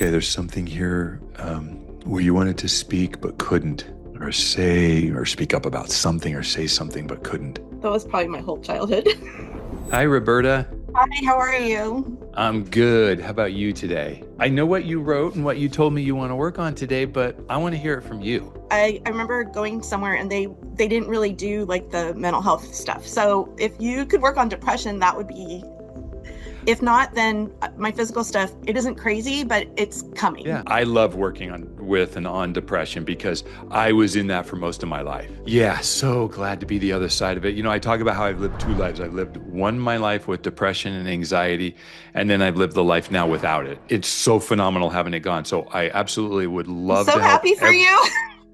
Okay, there's something here where you wanted to speak but couldn't, or say, or speak up about something, or say something but couldn't. That was probably my whole childhood. Hi, Roberta. Hi, how are you? I'm good. How about you today? I know what you wrote and what you told me you want to work on today, but I want to hear it from you. I remember going somewhere and they didn't really do like the mental health stuff. So if you could work on depression, that would be, if not, then my physical stuff, it isn't crazy, but it's coming. Yeah, I love working with and on depression because I was in that for most of my life. Yeah, so glad to be the other side of it. You know, I talk about how I've lived two lives. I've lived one my life with depression and anxiety, and then I've lived the life now without it. It's so phenomenal having it gone. So I absolutely would I'm love so to help happy for you.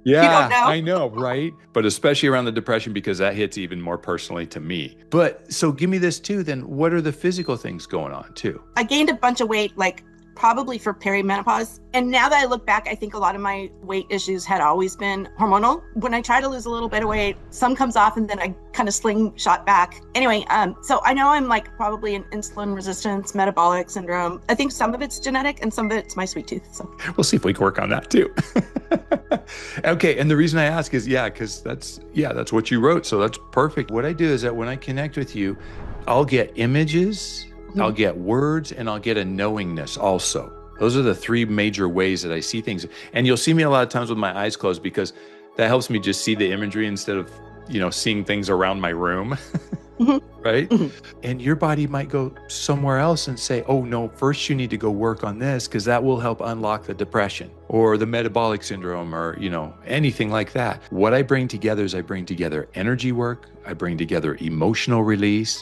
You don't Yeah, know. I know, right? But especially around the depression because that hits even more personally to me. But so give me this too, then what are the physical things going on too? I gained a bunch of weight, like probably for perimenopause. And now that I look back, I think a lot of my weight issues had always been hormonal. When I try to lose a little bit of weight, some comes off and then I kind of slingshot back. Anyway, so I know I'm like probably an insulin resistance metabolic syndrome. I think some of it's genetic and some of it's my sweet tooth. So we'll see if we can work on that too. Okay, and the reason I ask is, because that's what you wrote, so that's perfect. What I do is that when I connect with you, I'll get images, I'll get words, and I'll get a knowingness also. Those are the three major ways that I see things. And you'll see me a lot of times with my eyes closed because that helps me just see the imagery instead of, seeing things around my room. Right? And your body might go somewhere else and say, oh no, first you need to go work on this because that will help unlock the depression or the metabolic syndrome or, anything like that. What I bring together is I bring together energy work, I bring together emotional release.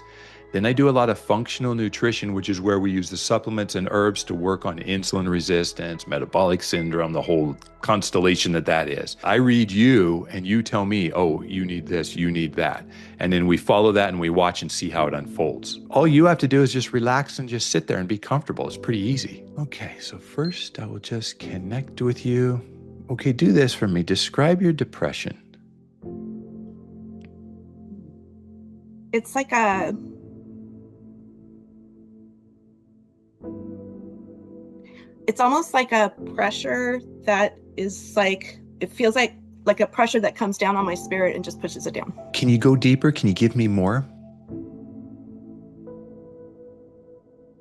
Then I do a lot of functional nutrition, which is where we use the supplements and herbs to work on insulin resistance, metabolic syndrome, the whole constellation that is. I read you and you tell me, oh, you need this, you need that. And then we follow that and we watch and see how it unfolds. All you have to do is just relax and just sit there and be comfortable. It's pretty easy. Okay, so first I will just connect with you. Okay, do this for me. Describe your depression. it's like it's almost like a pressure that is like, it feels like a pressure that comes down on my spirit and just pushes it down. Can you go deeper? Can you give me more?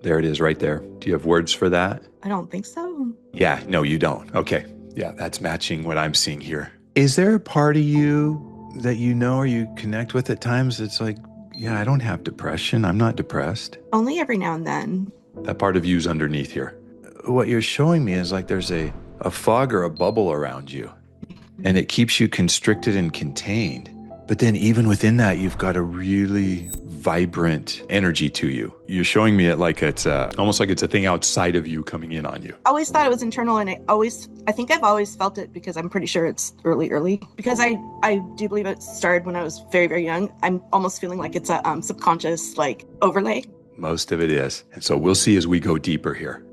There it is right there. Do you have words for that? I don't think so. Yeah, no, you don't. Okay. Yeah, that's matching what I'm seeing here. Is there a part of you that you know or you connect with at times that's like, yeah, I don't have depression. I'm not depressed. Only every now and then. That part of you's underneath here. What you're showing me is like there's a fog or a bubble around you, and it keeps you constricted and contained. But then even within that, you've got a really vibrant energy to you. You're showing me it like it's almost like it's a thing outside of you coming in on you. I always thought it was internal, and I think I've always felt it because I'm pretty sure it's early. Because I do believe it started when I was very, very young. I'm almost feeling like it's a subconscious like overlay. Most of it is. And so we'll see as we go deeper here.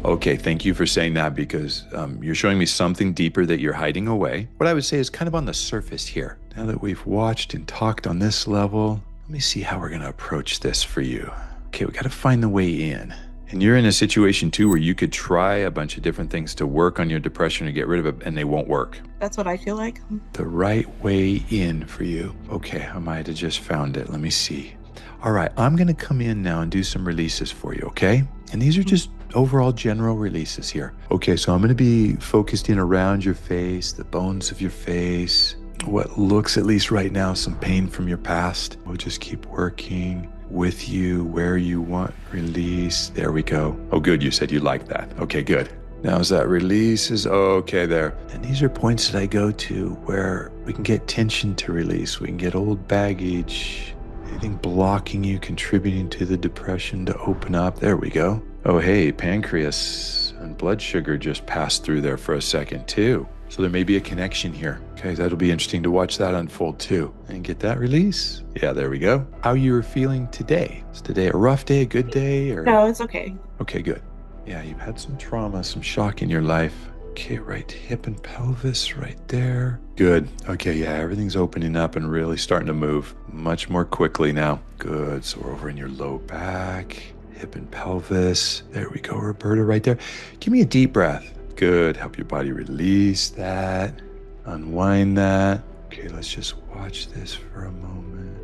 Okay, thank you for saying that because you're showing me something deeper that you're hiding away. What I would say is kind of on the surface here. Now that we've watched and talked on this level, let me see how we're going to approach this for you. Okay, we got to find the way in. And you're in a situation too where you could try a bunch of different things to work on your depression or get rid of it, and they won't work. That's what I feel like. The right way in for you. Okay, I might have just found it. Let me see. All right, I'm going to come in now and do some releases for you, okay? And these are just overall general releases here. Okay, so I'm going to be focused in around your face, the bones of your face, what looks, at least right now, some pain from your past. We'll just keep working with you where you want release. There we go. Oh, good. You said you liked that. Okay, good. Now as that releases, okay, there. And these are points that I go to where we can get tension to release. We can get old baggage, anything blocking you, contributing to the depression to open up. There we go. Oh, hey, pancreas and blood sugar just passed through there for a second too. So there may be a connection here. Okay, that'll be interesting to watch that unfold too. And get that release. Yeah, there we go. How you were feeling today? Is today a rough day, a good day? Or No, it's okay. Okay, good. Yeah, you've had some trauma, some shock in your life. Okay, right hip and pelvis right there. Good. Okay, yeah, everything's opening up and really starting to move much more quickly now. Good. So we're over in your low back. hip and pelvis. There we go, Roberta, right there. Give me a deep breath. Good. Help your body release that. Unwind that. Okay, let's just watch this for a moment.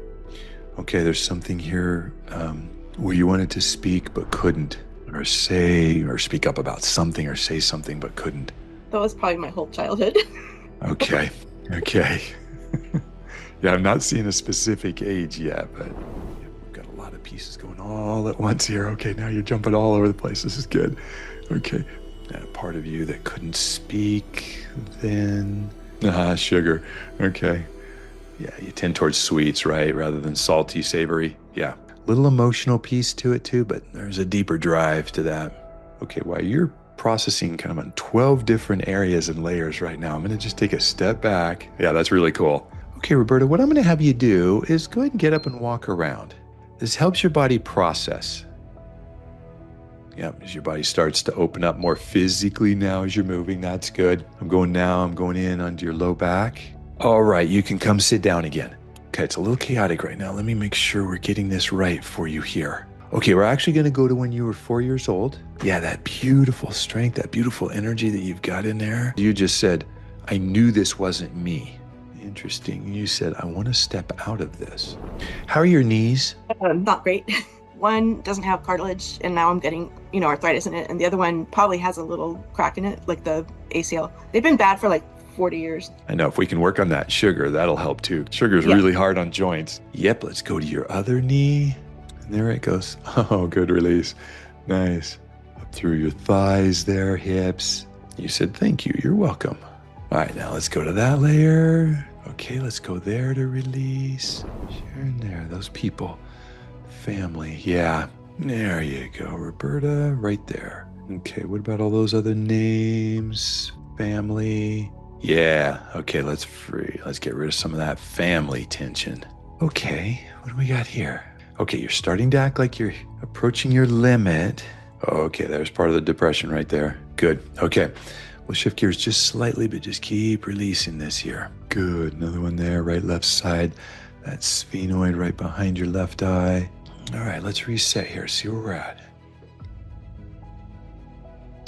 Okay, there's something here where you wanted to speak but couldn't, or say, or speak up about something, or say something but couldn't. That was probably my whole childhood. Okay. Yeah, I'm not seeing a specific age yet, but we've got a lot of pieces going all at once here. Okay, now you're jumping all over the place. This is good. Okay. And a part of you that couldn't speak then. Sugar. Okay. Yeah, you tend towards sweets, right? Rather than salty, savory. Yeah. Little emotional piece to it too, but there's a deeper drive to that. Okay, while you're processing kind of on 12 different areas and layers right now, I'm going to just take a step back. Yeah, that's really cool. Okay, Roberta, what I'm going to have you do is go ahead and get up and walk around. This helps your body process. Yeah, as your body starts to open up more physically now as you're moving, that's good. I'm going in onto your low back. All right, you can come sit down again. Okay, it's a little chaotic right now. Let me make sure we're getting this right for you here. Okay, we're actually going to go to when you were 4 years old. Yeah, that beautiful strength, that beautiful energy that you've got in there. You just said, I knew this wasn't me. Interesting. You said, I want to step out of this. How are your knees? Not great. One doesn't have cartilage, and now I'm getting, arthritis in it. And the other one probably has a little crack in it, like the ACL. They've been bad for like 40 years. I know. If we can work on that sugar, that'll help too. Sugar's really hard on joints. Yep. Let's go to your other knee. And there it goes. Oh, good release. Nice. Up through your thighs there, hips. You said, thank you. You're welcome. All right. Now let's go to that layer. Okay. Let's go there to release. Sharing there. Those people. Family. Yeah. There you go, Roberta. Right there. Okay. What about all those other names? Family. Yeah. Okay. Let's get rid of some of that family tension. Okay. What do we got here? Okay. You're starting to act like you're approaching your limit. Okay. There's part of the depression right there. Good. Okay. We'll shift gears just slightly, but just keep releasing this here. Good. Another one there. Right, left side. That sphenoid right behind your left eye. All right. Let's reset here. See where we're at.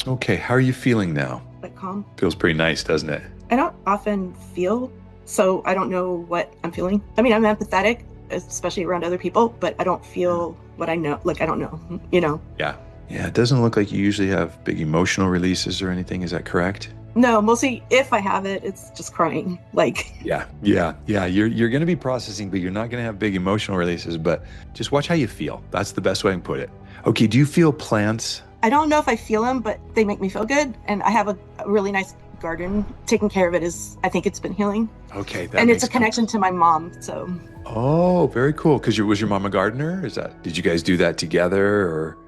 Okay. How are you feeling now? Like calm. Feels pretty nice, doesn't it? I don't often feel, so I don't know what I'm feeling. I mean, I'm empathetic, especially around other people, but I don't feel what I know. Like, I don't know, Yeah. Yeah. It doesn't look like you usually have big emotional releases or anything. Is that correct? No, mostly if I have it, it's just crying. Like. Yeah. You're going to be processing, but you're not going to have big emotional releases, but just watch how you feel. That's the best way I can put it. Okay. Do you feel plants? I don't know if I feel them, but they make me feel good. And I have a really nice garden. Taking care of it I think it's been healing. Okay. And it's a connection to my mom, so. Oh, very cool. Because was your mom a gardener? Did you guys do that together or?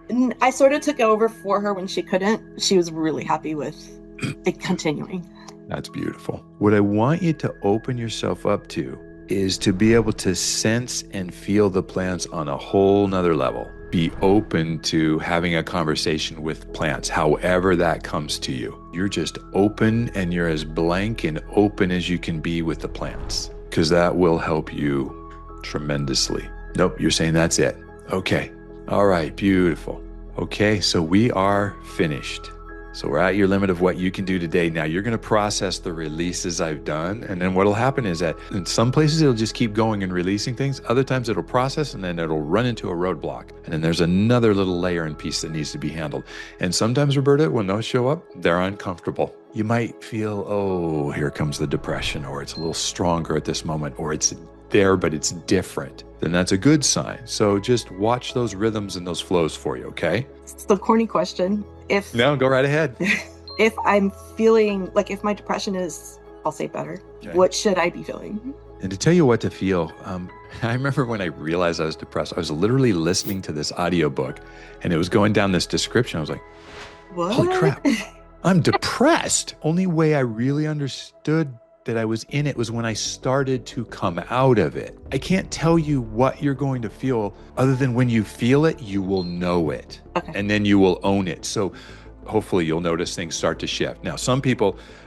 I sort of took over for her when she couldn't. She was really happy with it continuing. That's beautiful. What I want you to open yourself up to is to be able to sense and feel the plants on a whole nother level. Be open to having a conversation with plants, however that comes to you. You're just open and you're as blank and open as you can be with the plants, because that will help you tremendously. Nope, you're saying that's it. Okay. All right, beautiful. Okay, so we are finished. So we're at your limit of what you can do today. Now you're going to process the releases I've done. And then what'll happen is that in some places it'll just keep going and releasing things. Other times it'll process and then it'll run into a roadblock. And then there's another little layer and piece that needs to be handled. And sometimes, Roberta, when those show up, they're uncomfortable. You might feel, oh, here comes the depression, or it's a little stronger at this moment, or it's there, but it's different. Then that's a good sign. So just watch those rhythms and those flows for you, okay? It's the corny question. No, go right ahead. If I'm feeling like, if my depression is, I'll say better, okay, what should I be feeling? And to tell you what to feel, I remember when I realized I was depressed, I was literally listening to this audiobook and it was going down this description. I was like, what? Holy crap, I'm depressed. Only way I really understood that I was in it was when I started to come out of it. I can't tell you what you're going to feel other than when you feel it, you will know it. Okay. And then you will own it. So hopefully you'll notice things start to shift. Now,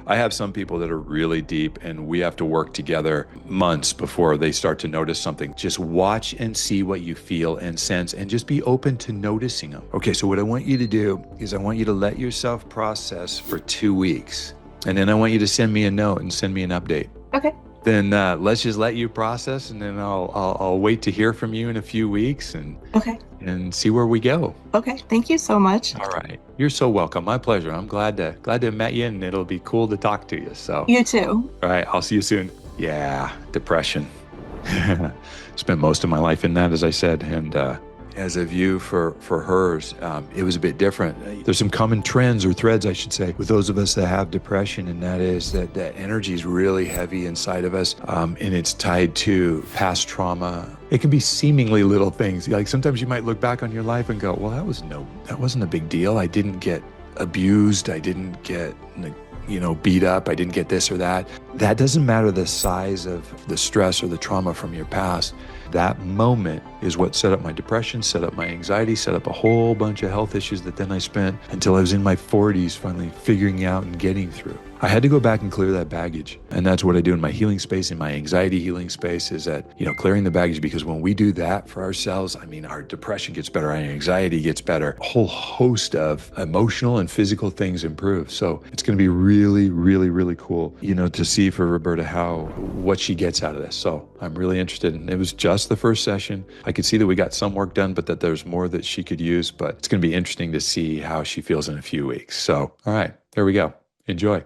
I have some people that are really deep and we have to work together months before they start to notice something. Just watch and see what you feel and sense and just be open to noticing them. Okay, so what I want you to do is I want you to let yourself process for 2 weeks. And then I want you to send me a note and send me an update. Okay. Then let's just let you process, and then I'll wait to hear from you in a few weeks and see where we go. Okay. Thank you so much. All right. You're so welcome. My pleasure. I'm glad to have met you, and it'll be cool to talk to you. So you too. All right. I'll see you soon. Yeah. Depression. Spent most of my life in that, as I said, and as a view for hers, it was a bit different. There's some common trends or threads, I should say, with those of us that have depression, and that is that energy is really heavy inside of us, and it's tied to past trauma. It can be seemingly little things. Like sometimes you might look back on your life and go, well, that wasn't a big deal. I didn't get abused. I didn't get beat up. I didn't get this or that. That doesn't matter the size of the stress or the trauma from your past. That moment is what set up my depression, set up my anxiety, set up a whole bunch of health issues that then I spent until I was in my 40s finally figuring out and getting through. I had to go back and clear that baggage. And that's what I do in my healing space, in my anxiety healing space, is that, clearing the baggage, because when we do that for ourselves, our depression gets better, our anxiety gets better, a whole host of emotional and physical things improve. So it's going to be really, really, really cool, to see for Roberta what she gets out of this. So I'm really interested. And it was just the first session. I could see that we got some work done, but that there's more that she could use. But it's going to be interesting to see how she feels in a few weeks. So, all right, there we go. Enjoy.